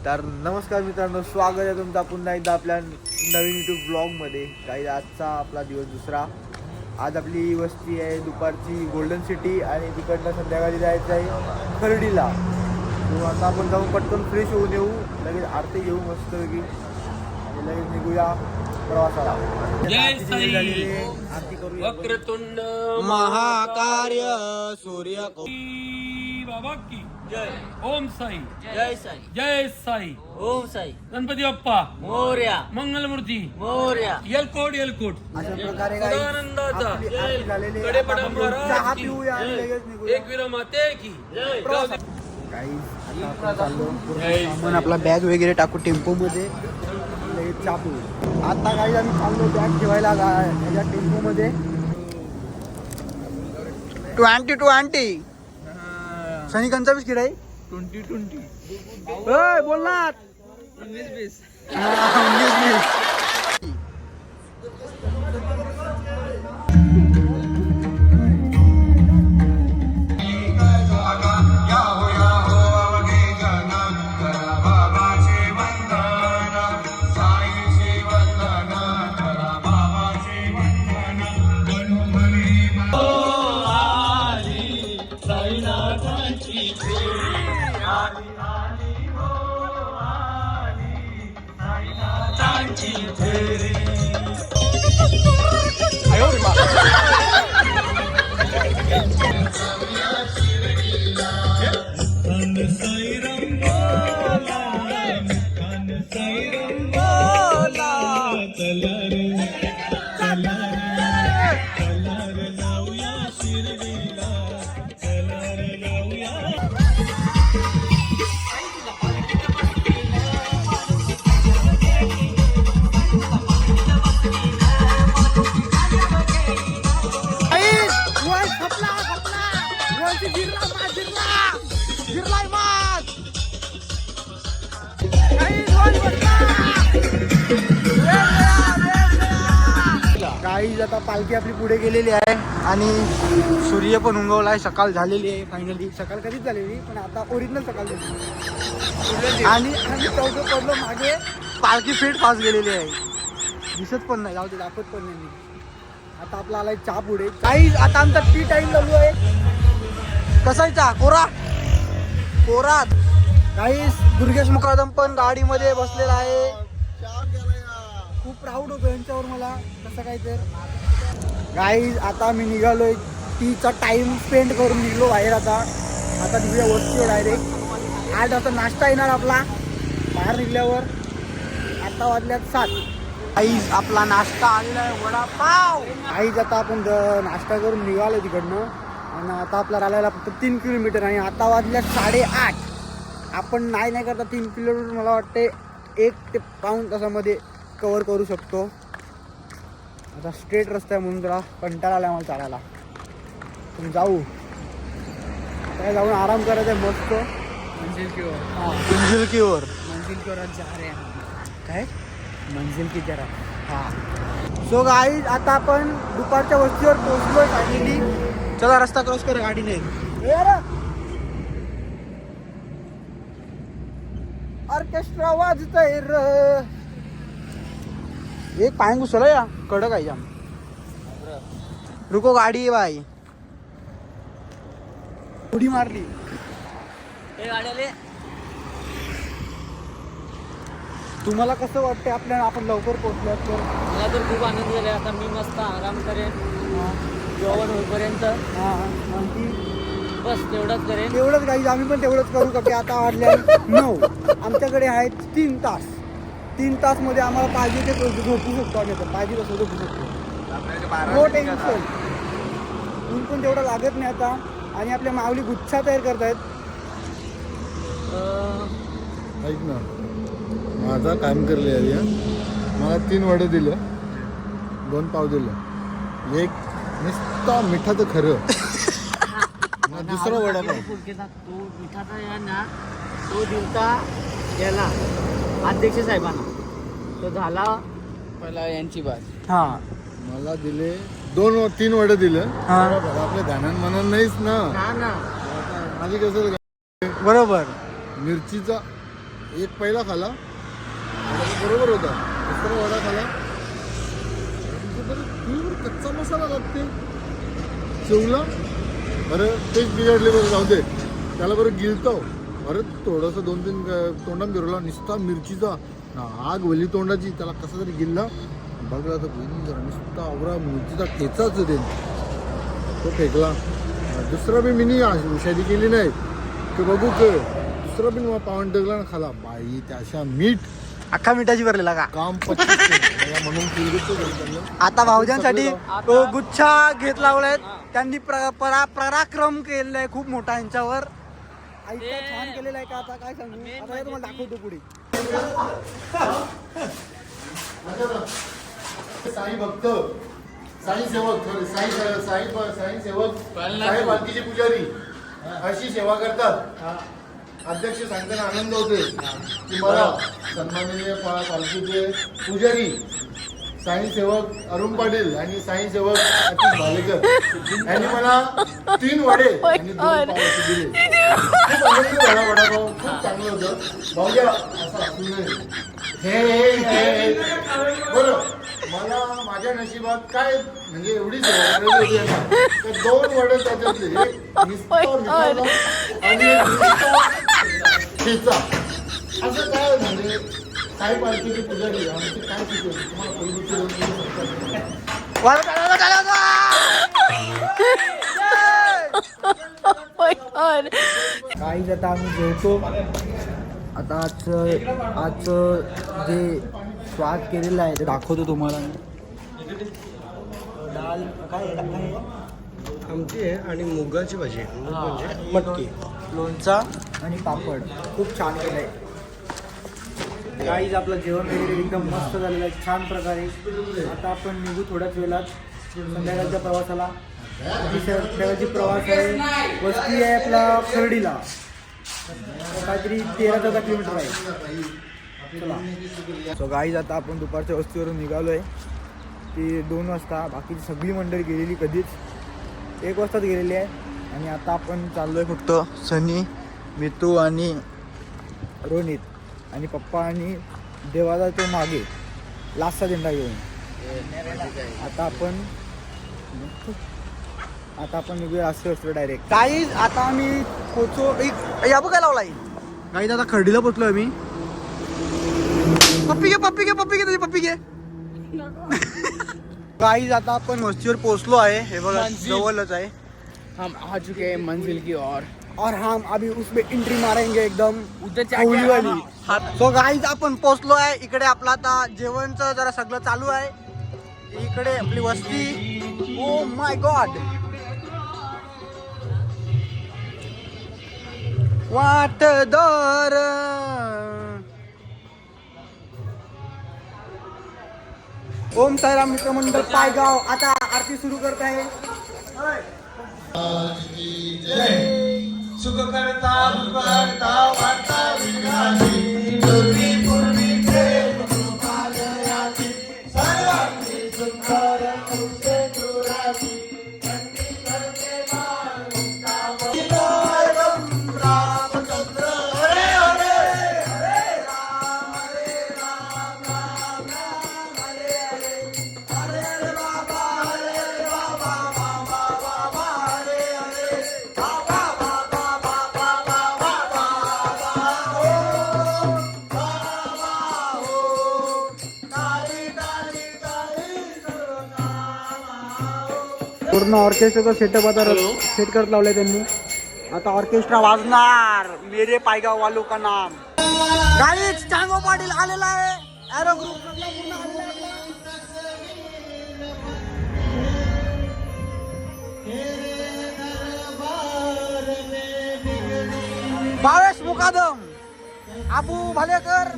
तर नमस्कार मित्रांनो, स्वागत आहे तुमचा पुन्हा एकदा आपल्या नवीन यूट्यूब ब्लॉगमध्ये. काही आजचा आपला दिवस दुसरा. आज आपली वस्ती आहे दुपारची गोल्डन सिटी आणि तिकडनं संध्याकाळी जायचं आहे खर्डीला. तो आता आपण जाऊन पटकन फ्रेश होऊन येऊ, लगेच आरती घेऊ मस्तपैकी आणि लगेच निघूया प्रवासाला. आरती करूया. वक्रतुंड महाकार्य सूर्य बाबा की जय. ओम साई. जय साई. जय साई. ओम साई. गणपती बाप्पा मोरया. मंगलमूर्ती मोरया. येलकोट येलकोट. अशा प्रकारे सदानंदाचा आपली आरती झालेली आहे. कडेपडा आता आपण चहा महाराज की पिऊया आणि जय. लगेच निघूया. एक वीर माते की जय. काही आता आपण चाललो पूर्ण सामान आपला बॅग वगैरे टाकू टेम्पो मध्ये, लगेच चहा पिऊ. आता काही आम्ही चाललो बॅग ठेवायला ह्याच्या टेम्पो मध्ये. 20 सैनिकांचा बिस्किट आहे. 20 बोल ना. 19-20. काही आता पालखी आपली पुढे गेलेली आहे आणि सूर्य पण उगवला आहे. सकाळ झालेली आहे फायनली. सकाळ कधीच झालेली पण आता ओरिजिनल सकाळ झाली. आणि आम्ही चौघं पडलो मागे. पालखी फीट फास्ट गेलेली आहे, दिसत पण नाही. जाऊ दे, दाखवत पण नाही. आता आपला आलाय चहा पुढे. काही आता आमचा टी टाइम चालू आहे. कसा आहे चहा? कोरा कोरा. काही दुर्गेश मुकादम पण गाडीमध्ये बसलेला आहे. खूप प्राऊड होतो यांच्यावर मला. कसं काय तर गाईज आता मी निघालोय. टीचा टाइम स्पेंड करून निघलो बाहेर. आता निघूया वस्तीवर डायरेक्ट. आज आता नाश्ता येणार आपला बाहेर निघल्यावर. आता वाजल्यात 7. आईज आपला नाश्ता आलेला आहे वडापाव. आईज आता आपण नाश्ता करून निघालो तिकडनं आणि आता आपला राहिलेला फक्त 3 किलोमीटर आणि आता वाजल्यात 8:30. आपण नाही करता 3 किलोमीटर मला वाटते 1 ते पाऊण तासामध्ये कवर करू शकतो. आता स्ट्रेट रस्ता आहे म्हणून जरा कंटाळा आला मला चालायला. तुम्ही जाऊ काय जाऊन आराम करायचा आहे मस्त. मंजिल की ओर. मंजिल की ओर. मंजिल की ओर जा रहे हैं. काय मंजिल की तरफ. हां. सो गाईज आता आपण दुपारच्या वस्तीवर पोहोचलोय फायनली. चला रस्ता क्रॉस कर गाडीने. ऑर्केस्ट्रा वाजतंय र. एक पाय घुसला या कडक आहे जाम. रुको गाडी आहे बाई. उडी मारली. हे गाड्याले तुम्हाला कसं वाटतं आपल्याला आपण लवकर पोहोचलो तर? मला तर खूप आनंद झाला. आता मी मस्त आराम करेन जेवण होईपर्यंत. आणखी बस तेवढंच करेन. तेवढंच काही आम्ही पण तेवढंच करू का की आता वाजल्या 9. आमच्याकडे आहेत 3 तास. 3 तासमध्ये आम्हाला पाहिजे ते झोपू शकतो. आम्ही आता पाहिजे तसं झोपू शकतो. No tension. ऊन पण तेवढं लागत नाही आता. आणि आपल्या माऊली गुच्छा तयार करतायत. ऐक ना, माझा काम करले आहे. मला 3 वडे दिलं, 2 पाव दिलं. एक नुसता मिठाचं खरं. दुसरा वडा पाव. तो मिठाचा या ना तो दिवता याला अध्यक्ष साहेबांना. तो झाला पहिला यांची बात. हां मला दिले 2-3 वडे दिलं. हां आपल्या धान्यान म्हणून नाहीच ना. ना माझी कसं बरोबर. मिरचीचा एक पहिला खाला बरोबर होता, दुसरा वडा खाला कच्चा मसाला लागते चिवला. अरे तेच बिघडले बरं, जाऊ दे त्याला बरं गिळतो. अरे थोडंसं 2-3 तोंडात गिरवला, नुसता मिरचीचा आग वली तोंडाची, त्याला कसा तरी गिल्ला बघला तर जरा नुसता आवरा मिरचीचा ठेचाच दे तो फेकला. दुसरा बी मिनी हुशारी केली नाही की बघू क दुसरा बी मला पावन टाकला ना खाला. बाई त्याच्या मीठ अख्खा मिठाची भरलेला का काम म्हणून केलं. आता भाऊजांसाठी तो गुच्छा घेत लावलाय त्यांनी पराक्रम केलेला आहे खूप मोठा यांच्यावर. आईचा छान केलेला आहे का आता काय सांगू, आता हे तुम्हाला दाखवतो पुढे. साई भक्त, साई सेवक, साई सेवक, साई पालखीचे पुजारी अशी सेवा करतात. अध्यक्ष सांगताना आनंद होते की मला सन्माननीय पालखीचे पुजारी साई सेवक अरुण पाटील आणि साई सेवक अतिश भालेकर यांनी मला 3 वडे आणि 2 पाव असे दिले. खूप आनंद झाला. वडापाव खूप चांगलं होतं. भाऊया असं असू नये. हे बरं, मला माझ्या नशिबात काय म्हणजे एवढी सेवा करायची होती ना, तर 2 वडे त्याच्यातले एक नुसता मिठाचा आणि एक नुसता ठेचा. असं काय म्हणजे साई पालखीची पुजारी आमची काय शिकवली तुम्हाला पहिलीची 2 दिवस काही आता आम्ही जेवतो. आता आजचं जे स्वाद केलेलं आहे ते दाखवतो तुम्हाला. डाल काय आमटी आहे आणि मुगाची भाजी आहे. मूग म्हणजे मटकी. लोणचा आणि पापड खूप छान केलं आहे. काहीच आपलं जेवण वगैरे एकदम मस्त झालेलं आहे छान प्रकारे. आता आपण निघू थोड्याच वेळात संध्याकाळच्या प्रवासाला. संध्याकाळची प्रवास आहे, वस्ती आहे आपला खर्डीला, काहीतरी 13-14 किलोमीटर आहे. चला सो गाईज आता आपण दुपारच्या वस्तीवरून निघालो आहे. ती 2 वाजता, बाकीची सगळी मंडळी गेलेली कधीच 1 वाजताच गेलेली आहे. आणि आता आपण चाललो आहे फक्त सनी, मितू आणि रोनित आणि पप्पा आणि देवाला तो मागे लास्टचा झेंडा घेऊन. आता आपण निघूया असं असतो डायरेक्ट. काहीच आता आम्ही पोचो या बघायला लावला काहीच. आता खर्डीला पोचलो आम्ही. पप्पी घे तुझी पप्पी घे. काहीच आता आपण वस्तीवर पोहोचलो आहे. हे बघा जवळच आहे. हम आ चुके हैं मंजिल की और हम अभी उसमें एंट्री मारेंगे एकदम उधर खवली वाली. सो गाईज आपण पोहोचलो आहे इकडे. आपलं आता जेवणचं जरा सगळं चालू आहे. इकडे आपली वस्ती. Oh my God, वाटदार Om Sairam मित्रमंडळ पायगाव आता आरती सुरू करत आहे. सुख करता वार्ता विघ्नाची पूर्वी पूर्वी प्रेम कृपालयाची सर्वांनी सुंदर तुझे दुराची थंडी करते मान मुक्तावली रामचंद्र हरे हरे हरे राम राम राम हरे हरे हरे हरे बाबा हरे बाबा बाबा बाबा हरे हरे बाबा पूर्ण ऑर्केस्ट्राचा सेटअप आता सेट करत लावलाय त्यांनी. आता ऑर्केस्ट्रा वाजणार मेरे पायगाव वालों का नाम. गाईच चांगो पाटील आलेला आहे. एरो ग्रुप सगळा पूर्ण आलेला आहे. भावेश मुकादम, आबू भालेकर,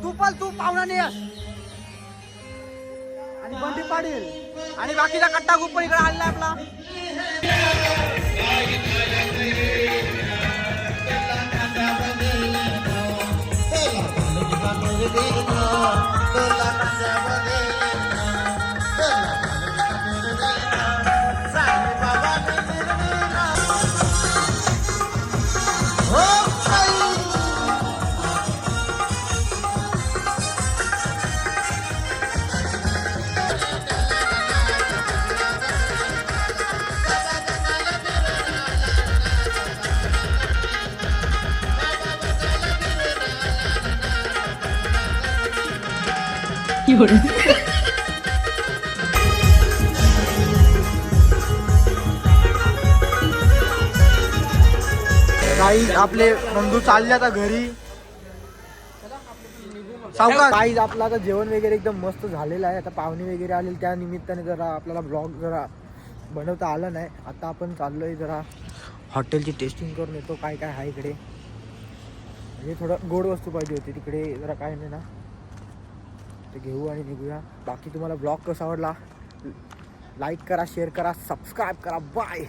तू पाहुणा नेस आणि बंटी पाटील आणि बाकीचा कट्टा खूप पण इकडे आलेला आपला. काही आपले बंधू चालले आता घरी. सावकाश काहीच आपलं आता जेवण वगैरे एकदम मस्त झालेलं आहे. आता पाहुणे वगैरे आलेले त्या निमित्ताने जरा आपल्याला ब्लॉग जरा बनवता आलं नाही. आता आपण चाललोय जरा हॉटेलची टेस्टिंग करून येतो काय काय आहे इकडे. म्हणजे थोडं गोड वस्तू पाहिजे होती तिकडे, जरा काय नाही ना ते घेऊ आणि निघूया. बाकी तुम्हाला ब्लॉग कसा आवडला लाईक करा, शेअर करा, सबस्क्राईब करा. बाय.